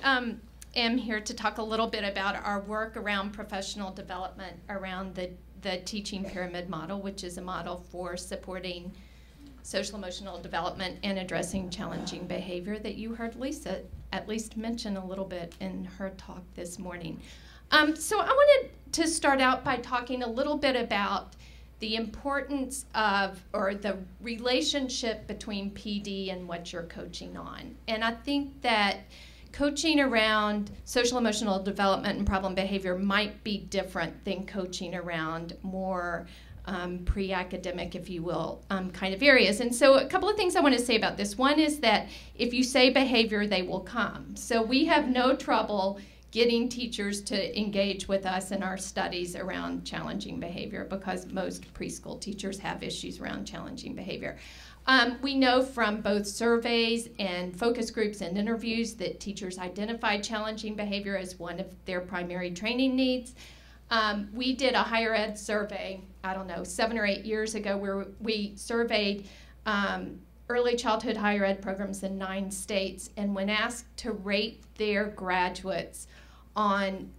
I am here to talk a little bit about our work around professional development around the teaching pyramid model, which is a model for supporting social emotional development and addressing challenging behavior that you heard Lisa at least mention a little bit in her talk this morning. So I wanted to start out by talking a little bit about the importance of, or the relationship between PD and what you're coaching on. And I think that coaching around social emotional development and problem behavior might be different than coaching around more pre-academic, if you will, kind of areas. And so a couple of things I want to say about this. One is that if you say behavior, they will come. So we have no trouble getting teachers to engage with us in our studies around challenging behavior, because most preschool teachers have issues around challenging behavior. We know from both surveys and focus groups and interviews that teachers identify challenging behavior as one of their primary training needs. We did a higher ed survey, I don't know, 7 or 8 years ago, where we surveyed early childhood higher ed programs in 9 states, and when asked to rate their graduates on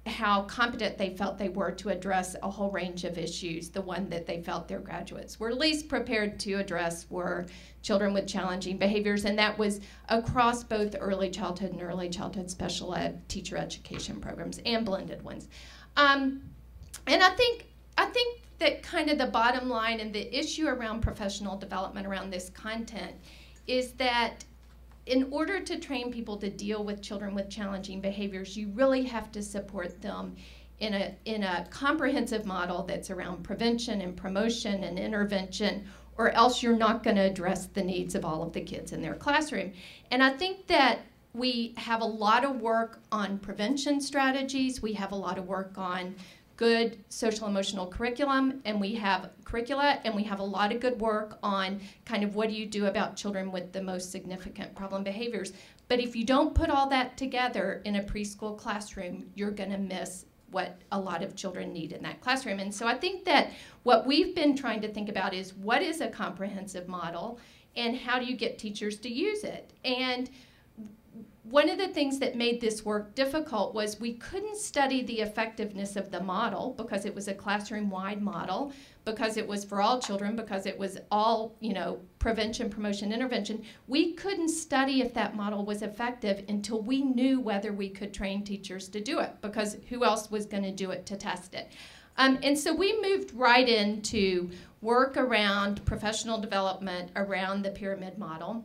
how competent they felt they were to address a whole range of issues, the one that they felt their graduates were least prepared to address were children with challenging behaviors, and that was across both early childhood and early childhood special ed teacher education programs and blended ones. And I think that kind of the bottom line and the issue around professional development around this content is that in order to train people to deal with children with challenging behaviors, you really have to support them in a comprehensive model that's around prevention and promotion and intervention, or else you're not going to address the needs of all of the kids in their classroom. And I think that we have a lot of work on prevention strategies. We have a lot of work on good social emotional curriculum, and we have curricula, and we have a lot of good work on kind of what do you do about children with the most significant problem behaviors. But if you don't put all that together in a preschool classroom, you're going to miss what a lot of children need in that classroom. And so I think that what we've been trying to think about is what is a comprehensive model and how do you get teachers to use it? And one of the things that made this work difficult was we couldn't study the effectiveness of the model because it was a classroom-wide model, because it was for all children, because it was all, prevention, promotion, intervention. We couldn't study if that model was effective until we knew whether we could train teachers to do it, because who else was going to do it to test it? And so we moved right into work around professional development around the pyramid model.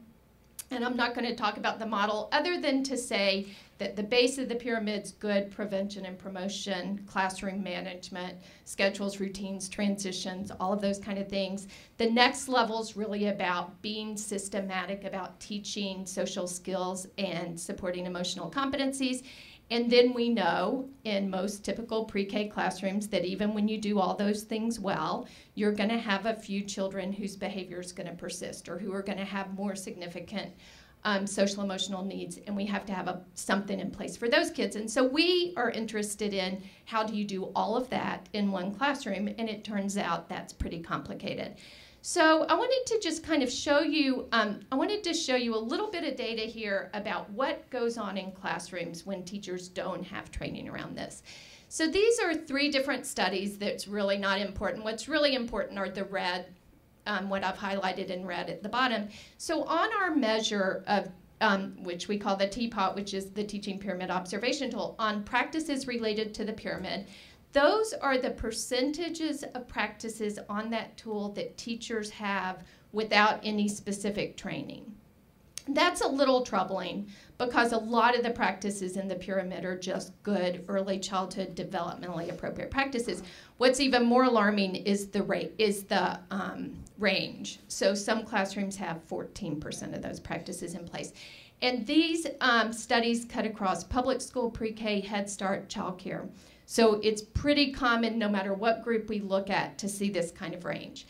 And I'm not going to talk about the model other than to say that the base of the pyramid's good prevention and promotion, classroom management, schedules, routines, transitions, all of those kind of things. The next level's really about being systematic about teaching social skills and supporting emotional competencies. And then we know in most typical pre-K classrooms that even when you do all those things well, you're going to have a few children whose behavior is going to persist or who are going to have more significant social emotional needs, and we have to have something in place for those kids. And so we are interested in how do you do all of that in one classroom, and it turns out that's pretty complicated. So I wanted to just kind of show you, a little bit of data here about what goes on in classrooms when teachers don't have training around this. So these are 3 different studies that's really not important. What's really important are the red, what I've highlighted in red at the bottom. So on our measure of, which we call the TPOT, which is the Teaching Pyramid Observation Tool, on practices related to the pyramid, those are the percentages of practices on that tool that teachers have without any specific training. That's a little troubling because a lot of the practices in the pyramid are just good early childhood developmentally appropriate practices. What's even more alarming is the range. So some classrooms have 14% of those practices in place. And these studies cut across public school, pre-K, Head Start, child care. So it's pretty common, no matter what group we look at, to see this kind of range.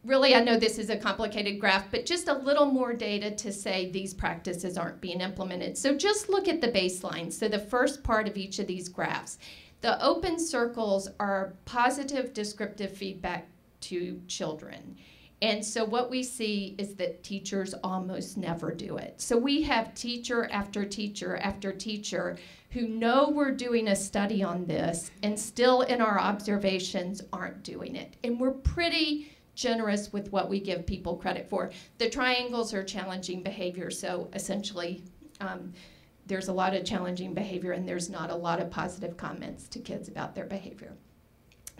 Really, I know this is a complicated graph, but just a little more data to say these practices aren't being implemented. So just look at the baseline. So the first part of each of these graphs. The open circles are positive descriptive feedback to children. And so what we see is that teachers almost never do it. So we have teacher after teacher after teacher who know we're doing a study on this and still in our observations aren't doing it. And we're pretty generous with what we give people credit for. The triangles are challenging behavior, so essentially there's a lot of challenging behavior and there's not a lot of positive comments to kids about their behavior.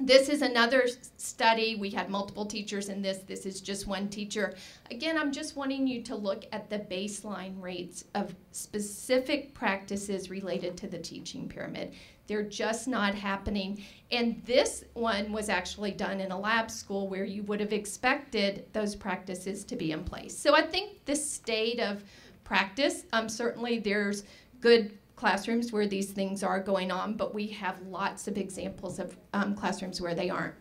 This is another study. We had multiple teachers in this. This is just one teacher. Again, I'm just wanting you to look at the baseline rates of specific practices related to the teaching pyramid. They're just not happening. And this one was actually done in a lab school where you would have expected those practices to be in place. So I think the state of practice, certainly there's good classrooms where these things are going on, but we have lots of examples of classrooms where they aren't.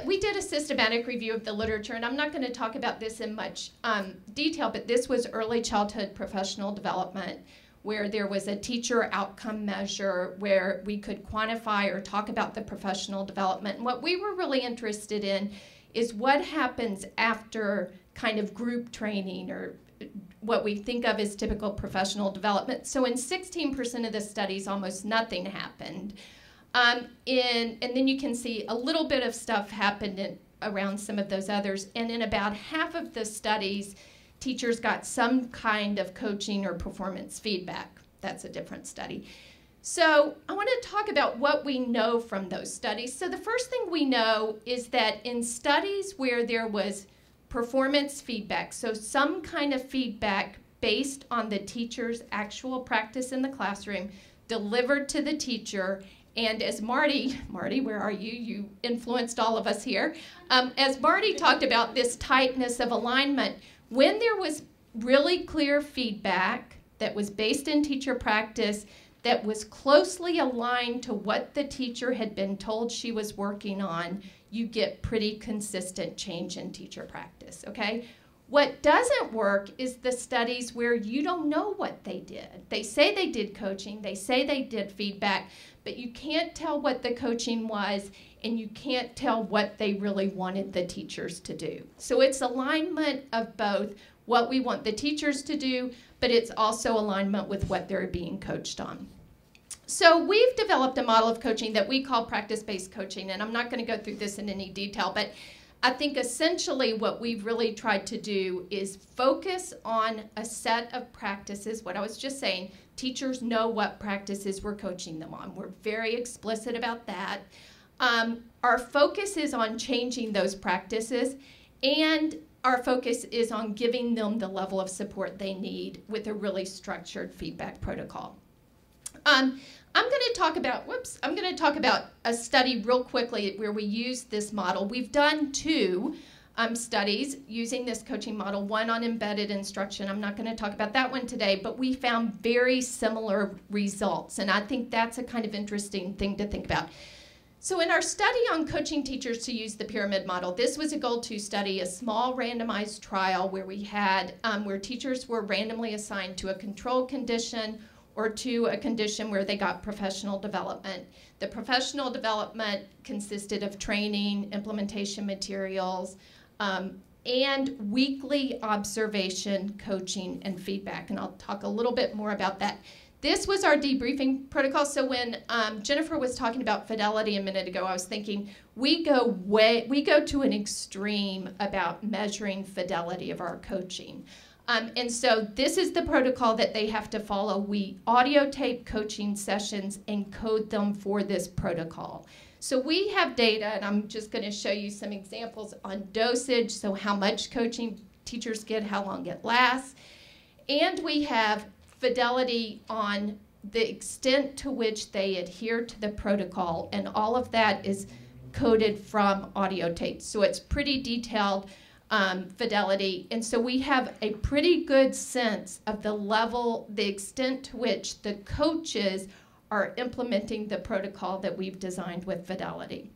We did a systematic review of the literature, and I'm not going to talk about this in much detail, but this was early childhood professional development, where there was a teacher outcome measure where we could quantify or talk about the professional development. And what we were really interested in is what happens after kind of group training or what we think of as typical professional development. So in 16% of the studies, almost nothing happened. And then you can see a little bit of stuff happened around some of those others. And in about half of the studies, teachers got some kind of coaching or performance feedback. That's a different study. So I want to talk about what we know from those studies. So the first thing we know is that in studies where there was performance feedback, so some kind of feedback based on the teacher's actual practice in the classroom delivered to the teacher, and as Marty, where are you? You influenced all of us here. As Marty talked about this tightness of alignment, when there was really clear feedback that was based in teacher practice that was closely aligned to what the teacher had been told she was working on, you get pretty consistent change in teacher practice, okay? What doesn't work is the studies where you don't know what they did. They say they did coaching, they say they did feedback, but you can't tell what the coaching was and you can't tell what they really wanted the teachers to do. So it's alignment of both what we want the teachers to do, but it's also alignment with what they're being coached on. So we've developed a model of coaching that we call practice-based coaching, and I'm not going to go through this in any detail, but I think essentially what we've really tried to do is focus on a set of practices. What I was just saying, teachers know what practices we're coaching them on. We're very explicit about that. Our focus is on changing those practices, and our focus is on giving them the level of support they need with a really structured feedback protocol. I'm going to talk about a study real quickly where we use this model. We've done two studies using this coaching model, one on embedded instruction. I'm not going to talk about that one today, but we found very similar results, and I think that's a kind of interesting thing to think about. So in our study on coaching teachers to use the pyramid model, this was a Goal 2 study, a small randomized trial where we had, where teachers were randomly assigned to a control condition or to a condition where they got professional development. The professional development consisted of training, implementation materials, and weekly observation, coaching, and feedback. And I'll talk a little bit more about that. This was our debriefing protocol. So when Jennifer was talking about fidelity a minute ago, I was thinking we go to an extreme about measuring fidelity of our coaching. And so this is the protocol that they have to follow. We audio tape coaching sessions and code them for this protocol. So we have data, and I'm just going to show you some examples on dosage, so how much coaching teachers get, how long it lasts. And we have fidelity on the extent to which they adhere to the protocol, and all of that is coded from audio tapes. So it's pretty detailed fidelity, and so we have a pretty good sense of the level, the extent to which the coaches are implementing the protocol that we've designed with fidelity.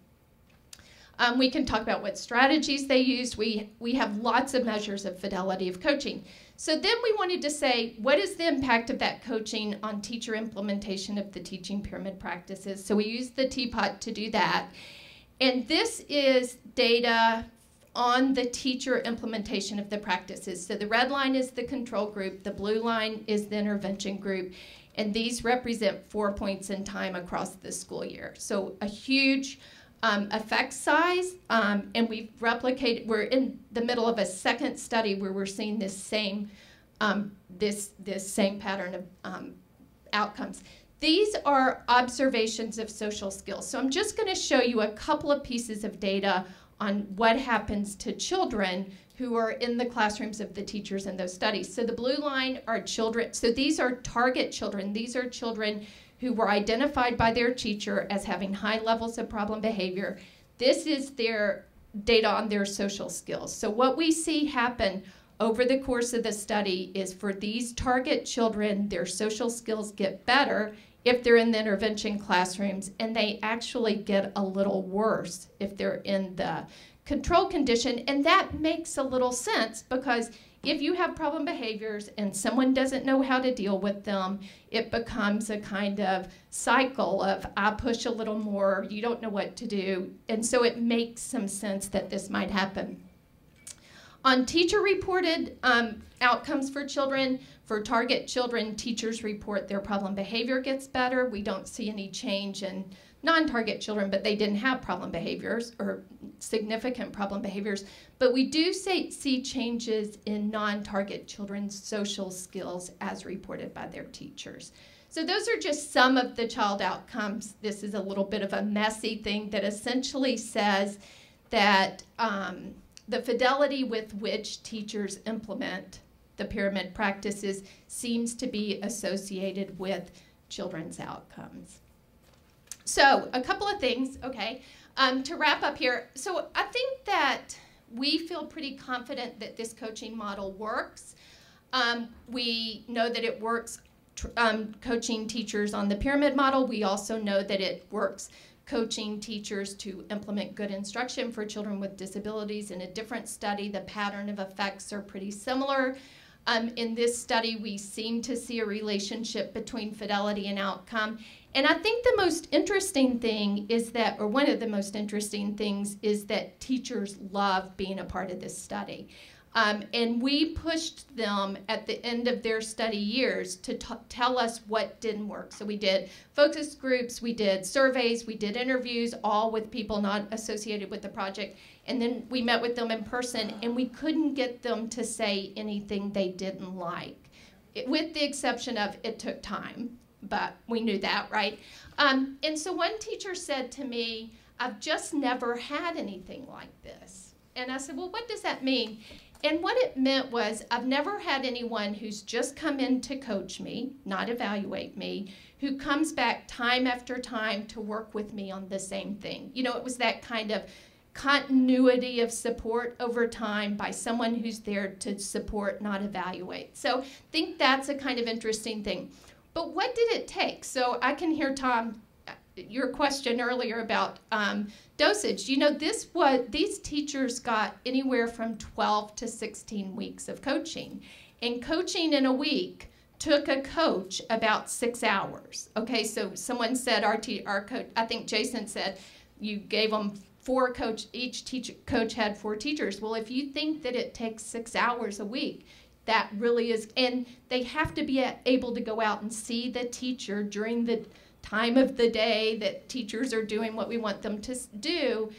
We can talk about what strategies they used. We have lots of measures of fidelity of coaching. So then we wanted to say, what is the impact of that coaching on teacher implementation of the teaching pyramid practices? So we used the TPOT to do that. And this is data on the teacher implementation of the practices. So the red line is the control group, the blue line is the intervention group, and these represent 4 points in time across the school year. So a huge effect size, and we've replicated, we're in the middle of a second study where we're seeing this same, this same pattern of outcomes. These are observations of social skills. So I'm just going to show you a couple of pieces of data on what happens to children who are in the classrooms of the teachers in those studies. So the blue line are children. So these are target children. These are children who were identified by their teacher as having high levels of problem behavior. This is their data on their social skills. So what we see happen over the course of the study is for these target children, their social skills get better if they're in the intervention classrooms, and they actually get a little worse if they're in the control condition. And that makes a little sense, because if you have problem behaviors and someone doesn't know how to deal with them, it becomes a kind of cycle of I push a little more, you don't know what to do. And so it makes some sense that this might happen. On teacher-reported outcomes for children, for target children, teachers report their problem behavior gets better. We don't see any change in non-target children, but they didn't have problem behaviors or significant problem behaviors. But we do see changes in non-target children's social skills as reported by their teachers. So those are just some of the child outcomes. This is a little bit of a messy thing that essentially says that the fidelity with which teachers implement the pyramid practices seems to be associated with children's outcomes. So a couple of things, okay, to wrap up here. So I think that we feel pretty confident that this coaching model works. We know that it works coaching teachers on the pyramid model. We also know that it works coaching teachers to implement good instruction for children with disabilities. In a different study, the pattern of effects are pretty similar. In this study, we seem to see a relationship between fidelity and outcome. And I think the most interesting thing is that, or one of the most interesting things is that teachers love being a part of this study. And we pushed them at the end of their study years to tell us what didn't work. So we did focus groups, we did surveys, we did interviews, all with people not associated with the project. And then we met with them in person, and we couldn't get them to say anything they didn't like, with the exception of it took time, but we knew that, right? And so one teacher said to me, I've just never had anything like this. And I said, well, what does that mean? And what it meant was, I've never had anyone who's just come in to coach me, not evaluate me, who comes back time after time to work with me on the same thing. You know, it was that kind of continuity of support over time by someone who's there to support, not evaluate. So I think that's a kind of interesting thing. But what did it take? So I can hear, Tom, your question earlier about dosage. You know, these teachers got anywhere from 12 to 16 weeks of coaching. And coaching in a week took a coach about 6 hours. Okay, so someone said, our coach, I think Jason said, you gave them 4 coach, each coach had 4 teachers. Well, if you think that it takes 6 hours a week, that really is, and they have to be able to go out and see the teacher during the time of the day that teachers are doing what we want them to do,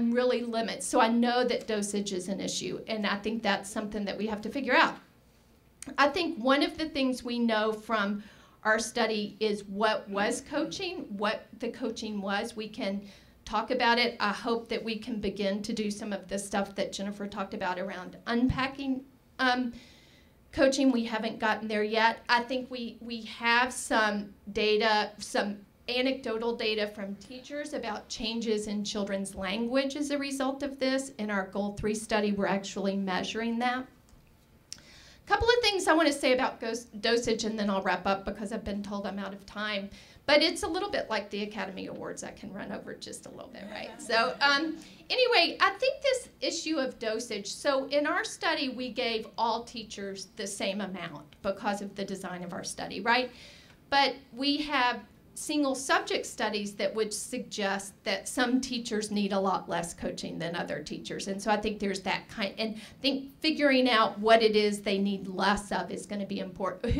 really limits. So I know that dosage is an issue, and I think that's something that we have to figure out. I think one of the things we know from our study is what was coaching, what the coaching was. We can talk about it. I hope that we can begin to do some of the stuff that Jennifer talked about around unpacking coaching. We haven't gotten there yet. I think we have some data, some anecdotal data from teachers about changes in children's language as a result of this. In our Goal 3 study, we're actually measuring that. A couple of things I want to say about dosage, and then I'll wrap up because I've been told I'm out of time. But it's a little bit like the Academy Awards. I can run over just a little bit, right? So anyway, I think this issue of dosage, so in our study, we gave all teachers the same amount because of the design of our study, right? But we have single subject studies that would suggest that some teachers need a lot less coaching than other teachers. And so I think there's that kind, and I think figuring out what it is they need less of is going to be important.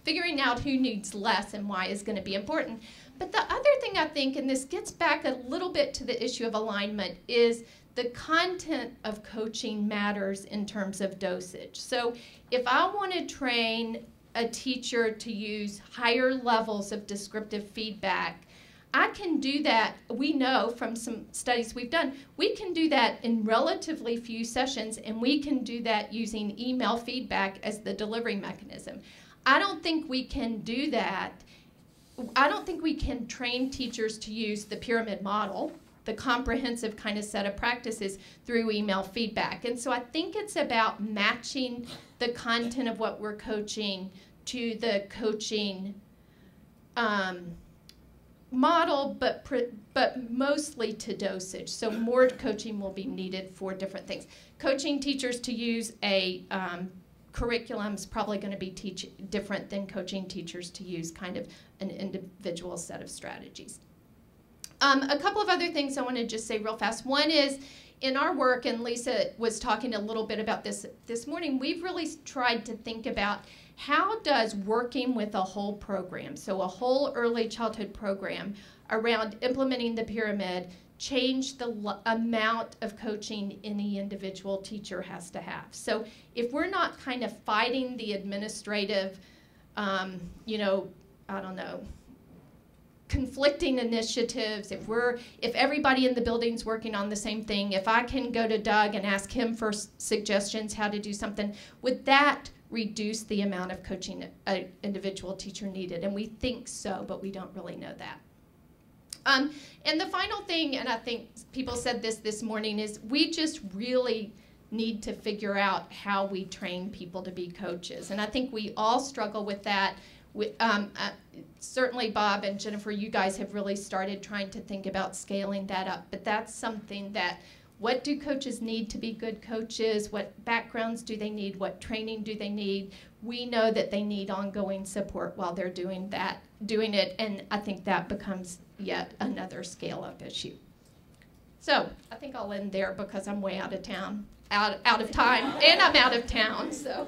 Figuring out who needs less and why is going to be important. But the other thing I think, and this gets back a little bit to the issue of alignment, is the content of coaching matters in terms of dosage. So if I want to train a teacher to use higher levels of descriptive feedback, I can do that. We know from some studies we've done, we can do that in relatively few sessions, and we can do that using email feedback as the delivery mechanism. I don't think we can do that. I don't think we can train teachers to use the pyramid model, the comprehensive kind of set of practices, through email feedback. And so I think it's about matching the content of what we're coaching to the coaching model, but mostly to dosage. So more coaching will be needed for different things. Coaching teachers to use a curriculum is probably going to be different than coaching teachers to use kind of an individual set of strategies. A couple of other things I want to just say real fast. One is, in our work, and Lisa was talking a little bit about this morning, we've really tried to think about how does working with a whole program, so a whole early childhood program around implementing the pyramid, change the amount of coaching any individual teacher has to have. So if we're not kind of fighting the administrative, conflicting initiatives, if everybody in the building's working on the same thing, if I can go to Doug and ask him for suggestions how to do something, would that reduce the amount of coaching an individual teacher needed? And we think so, but we don't really know that. And the final thing, and I think people said this morning, is we just really need to figure out how we train people to be coaches. And I think we all struggle with that. Certainly Bob and Jennifer, you guys have really started trying to think about scaling that up. But that's something that, what do coaches need to be good coaches? What backgrounds do they need? What training do they need? We know that they need ongoing support while they're doing it, and I think that becomes yet another scale-up issue. So I think I'll end there because I'm way out of time, and I'm out of town. So.